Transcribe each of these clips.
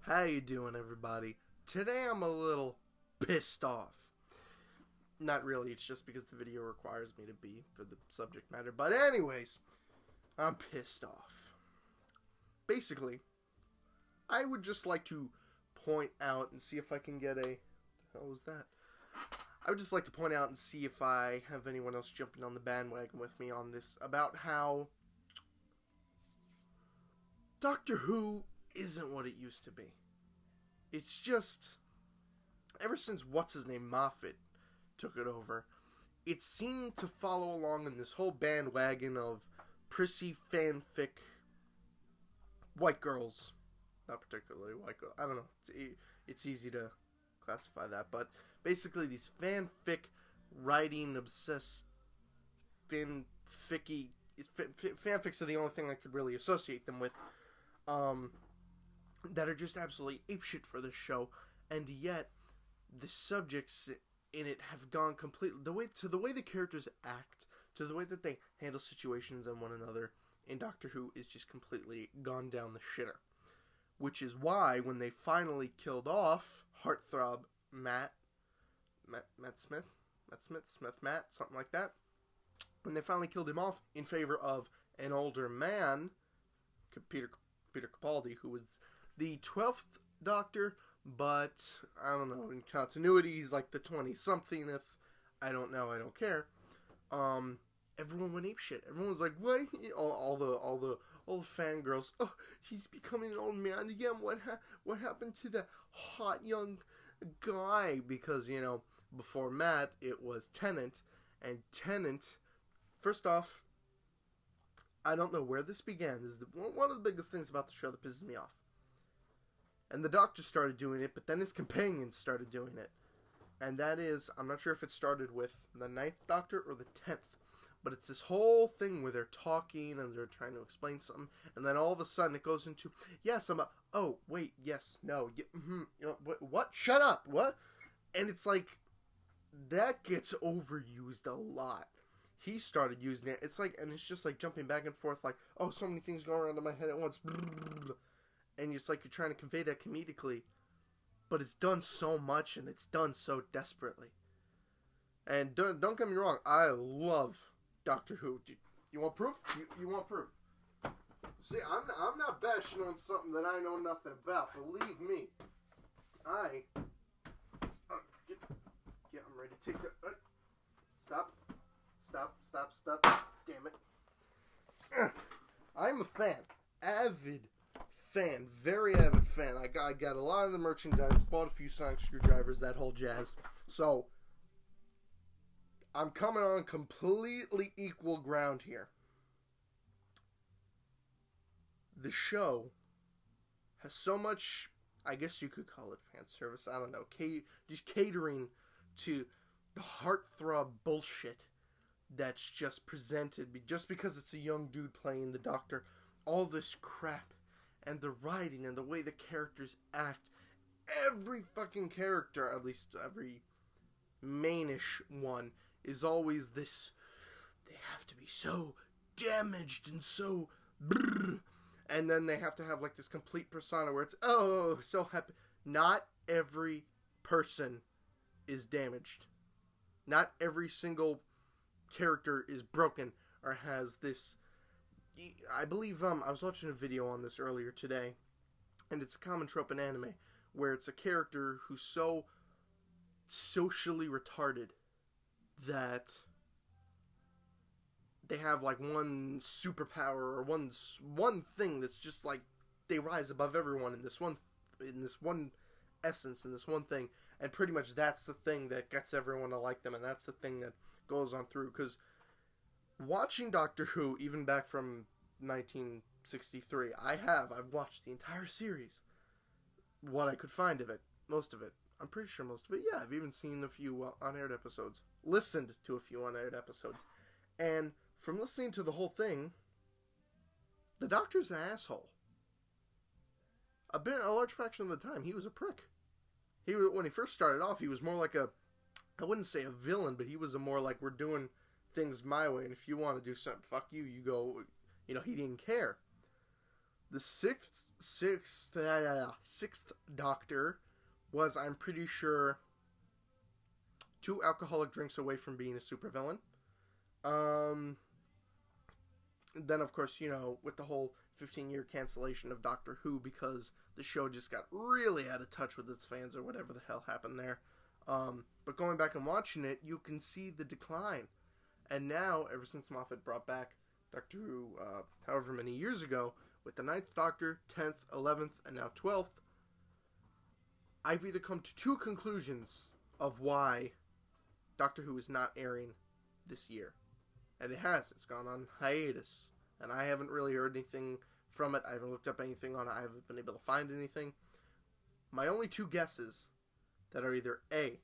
How you doing, everybody? Today I'm a little pissed off. Not really, it's just because the video requires me to be for the subject matter. But anyways, I'm pissed off. Basically, I would just like to point out and see if I can get a... What the hell was that? I would just like to point out and see if I have anyone else jumping on the bandwagon with me on this, about how Doctor Who isn't what it used to be. It's just, ever since what's-his-name Moffat took it over, it seemed to follow along in this whole bandwagon of prissy fanfic white girls. Not particularly white girls. I don't know. It's easy to classify that, but basically these fanfic writing obsessed fanfics are the only thing I could really associate them with. That are just absolutely apeshit for this show, and yet the subjects in it have gone completely the way the characters act, to the way that they handle situations and one another in Doctor Who is just completely gone down the shitter. Which is why when they finally killed off heartthrob Matt, something like that, when they finally killed him off in favor of an older man, Peter Capaldi, who was the 12th Doctor, but I don't know, in continuity he's like the 20-something. If I don't know, I don't care. Everyone went apeshit. Everyone was like, "What?" All the fangirls. "Oh, he's becoming an old man again. What happened to the hot young guy?" Because before Matt it was Tennant, and Tennant. First off, I don't know where this began. This is one of the biggest things about the show that pisses me off. And the Doctor started doing it, but then his companions started doing it. And that is, I'm not sure if it started with the 9th Doctor or the 10th, but it's this whole thing where they're talking and they're trying to explain something, and then all of a sudden it goes into, yes, oh, wait, yes, no, what? Shut up, what? And it's like, that gets overused a lot. He started using it. It's like, and it's just like jumping back and forth, like, oh, so many things going around in my head at once. And it's like you're trying to convey that comedically, but it's done so much and it's done so desperately. And don't get me wrong, I love Doctor Who. You want proof? You want proof? See, I'm not bashing on something that I know nothing about. Believe me, I'm ready to take the. Stop. Damn it. I'm a fan. Avid fan. Very avid fan. I got a lot of the merchandise. Bought a few sonic screwdrivers. That whole jazz. So, I'm coming on completely equal ground here. The show has so much, I guess you could call it fan service. I don't know. Just catering to the heartthrob bullshit that's just presented, just because it's a young dude playing the Doctor. All this crap, and the writing, and the way the characters act. Every fucking character, at least every mainish one, is always this, they have to be so damaged and so brrr, and then they have to have like this complete persona where it's, oh, so happy. Not every person is damaged. Not every single character is broken or has this. I believe I was watching a video on this earlier today, and it's a common trope in anime where it's a character who's so socially retarded that they have like one superpower or one thing that's just like they rise above everyone in this one essence, in this one thing, and pretty much that's the thing that gets everyone to like them, and that's the thing that goes on through. Because watching Doctor Who, even back from 1963, I've watched the entire series, what I could find of it, most of it. I'm pretty sure most of it. Yeah, I've even seen a few unaired episodes, listened to a few unaired episodes, and from listening to the whole thing, the Doctor's an asshole. A large fraction of the time, he was a prick. When he first started off, he was more like I wouldn't say a villain, but he was a more like, we're doing things my way, and if you want to do something, fuck you, you go, he didn't care. The sixth Doctor was, I'm pretty sure, 2 alcoholic drinks away from being a supervillain. Then, of course, with the whole 15-year cancellation of Doctor Who because the show just got really out of touch with its fans or whatever the hell happened there. But going back and watching it, you can see the decline. And now, ever since Moffat brought back Doctor Who, however many years ago, with the 9th Doctor, 10th, 11th, and now 12th, I've either come to 2 conclusions of why Doctor Who is not airing this year. And it has. It's gone on hiatus. And I haven't really heard anything from it. I haven't looked up anything on it. I haven't been able to find anything. My only 2 guesses that are either A,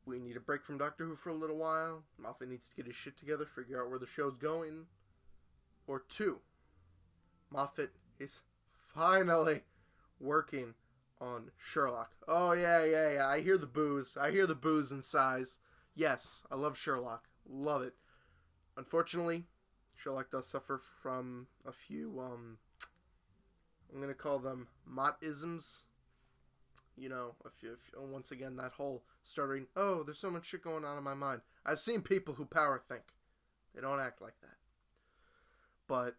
we need a break from Doctor Who for a little while. Moffat needs to get his shit together, figure out where the show's going. Or 2, Moffat is finally working on Sherlock. Oh, yeah. I hear the boos. I hear the boos and sighs. Yes, I love Sherlock. Love it. Unfortunately, Sherlock does suffer from a few, I'm going to call them Mott-isms. Once again, that whole stuttering, oh, there's so much shit going on in my mind. I've seen people who power think. They don't act like that. But,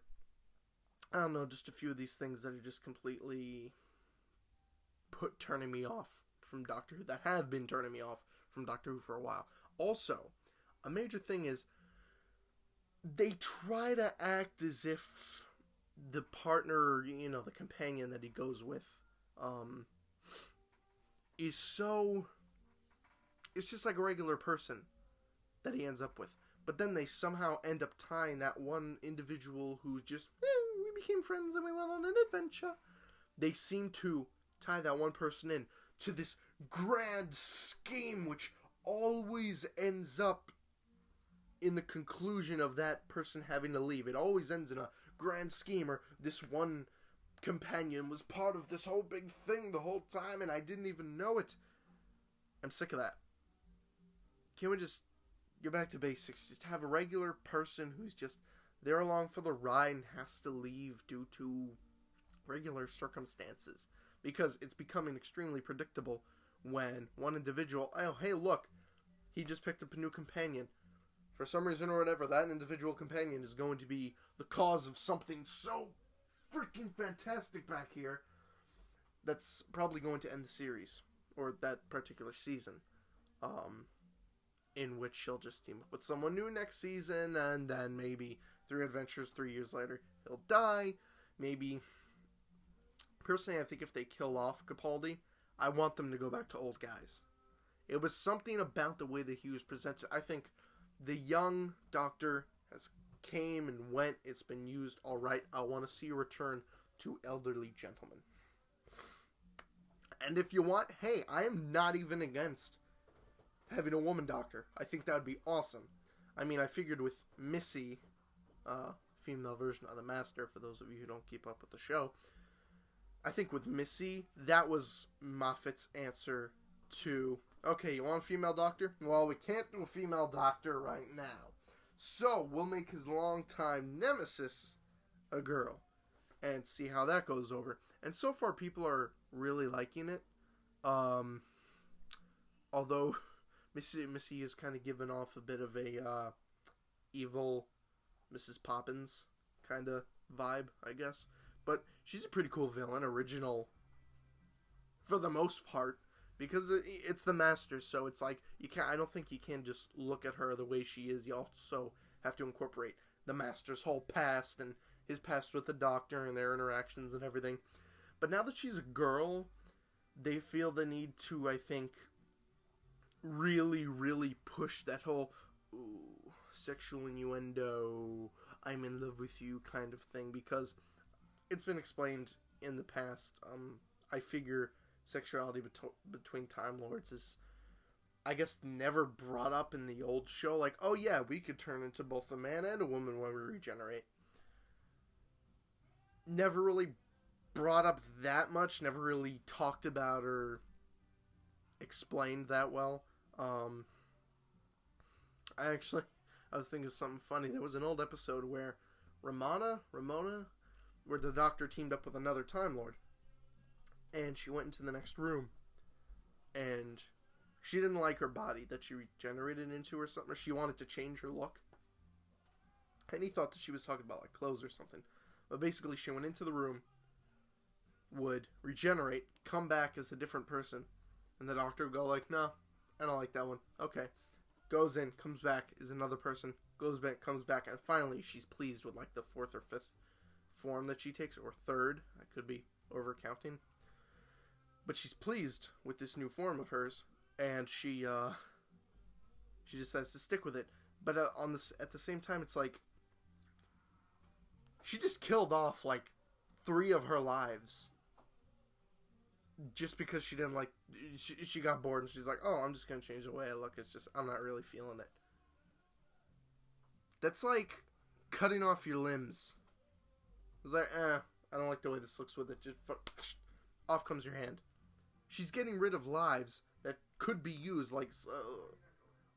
I don't know, just a few of these things that are just completely turning me off from Doctor Who, that have been turning me off from Doctor Who for a while. Also, a major thing is, they try to act as if the partner, the companion that he goes with, is so... It's just like a regular person that he ends up with. But then they somehow end up tying that one individual who just, we became friends and we went on an adventure. They seem to tie that one person in to this grand scheme, which always ends up in the conclusion of that person having to leave. It always ends in a grand scheme, or this one companion was part of this whole big thing the whole time and I didn't even know it. I'm sick of that. Can we just get back to basics? Just have a regular person who's just there along for the ride and has to leave due to regular circumstances. Because it's becoming extremely predictable when one individual, oh, hey, look, he just picked up a new companion. For some reason or whatever, that individual companion is going to be the cause of something so freaking fantastic back here that's probably going to end the series, or that particular season, in which he'll just team up with someone new next season, and then maybe 3 adventures 3 years later, he'll die. Maybe, personally, I think if they kill off Capaldi, I want them to go back to old guys. It was something about the way that he was presented. I think the young Doctor has came and went. It's been used all right. I want to see a return to elderly gentlemen. And if you want, hey, I am not even against having a woman Doctor. I think that would be awesome. I mean, I figured with Missy, female version of the Master, for those of you who don't keep up with the show, I think with Missy, that was Moffat's answer to, okay, you want a female Doctor? Well, we can't do a female Doctor right now. So, we'll make his longtime nemesis a girl and see how that goes over. And so far, people are really liking it. Although, Missy is kind of given off a bit of a evil Mrs. Poppins kind of vibe, I guess. But she's a pretty cool villain, original for the most part. Because it's the Master, so it's like, I don't think you can just look at her the way she is. You also have to incorporate the Master's whole past, and his past with the Doctor, and their interactions and everything. But now that she's a girl, they feel the need to, I think, really, really push that whole, ooh, sexual innuendo, I'm in love with you kind of thing. Because it's been explained in the past, I figure sexuality between Time Lords is, I guess, never brought up in the old show. Like, oh yeah, we could turn into both a man and a woman when we regenerate. Never really brought up that much. Never really talked about or explained that well. I was thinking of something funny. There was an old episode where Ramona where the Doctor teamed up with another Time Lord, and she went into the next room, and she didn't like her body that she regenerated into or something, or she wanted to change her look. And he thought that she was talking about like clothes or something. But basically she went into the room, would regenerate, come back as a different person, and the Doctor would go like, no, I don't like that one. Okay. Goes in, comes back, is another person, goes back, comes back, and finally she's pleased with like the 4th or 5th form that she takes, or 3rd. I could be overcounting. But she's pleased with this new form of hers, and she decides to stick with it. But at the same time, it's like she just killed off like 3 of her lives just because she didn't like. She got bored and she's like, "Oh, I'm just gonna change the way I look. It's just I'm not really feeling it." That's like cutting off your limbs. It's like, I don't like the way this looks with it. Just off comes your hand. She's getting rid of lives that could be used. Like,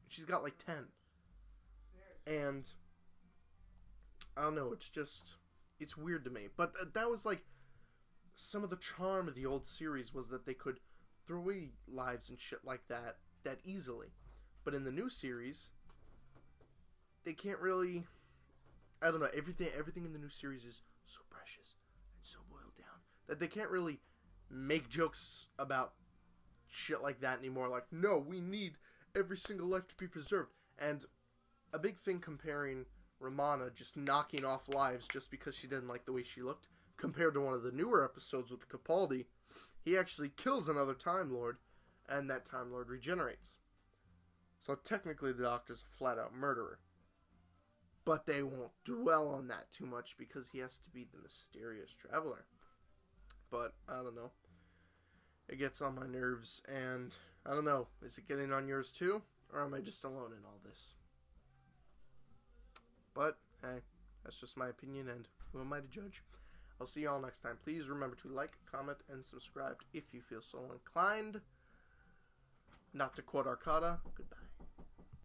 she's got like 10. And I don't know, it's weird to me. But that was like some of the charm of the old series, was that they could throw away lives and shit like that easily. But in the new series, they can't really, I don't know, everything in the new series is so precious and so boiled down that they can't really make jokes about shit like that anymore. Like, no, we need every single life to be preserved. And a big thing comparing Romana just knocking off lives just because she didn't like the way she looked, compared to one of the newer episodes with Capaldi, he actually kills another Time Lord, and that Time Lord regenerates. So technically the Doctor's a flat-out murderer. But they won't dwell on that too much because he has to be the mysterious traveler. But, I don't know. It gets on my nerves, and I don't know. Is it getting on yours too? Or am I just alone in all this? But, hey, that's just my opinion, and who am I to judge? I'll see you all next time. Please remember to like, comment, and subscribe if you feel so inclined. Not to quote Arcada, goodbye.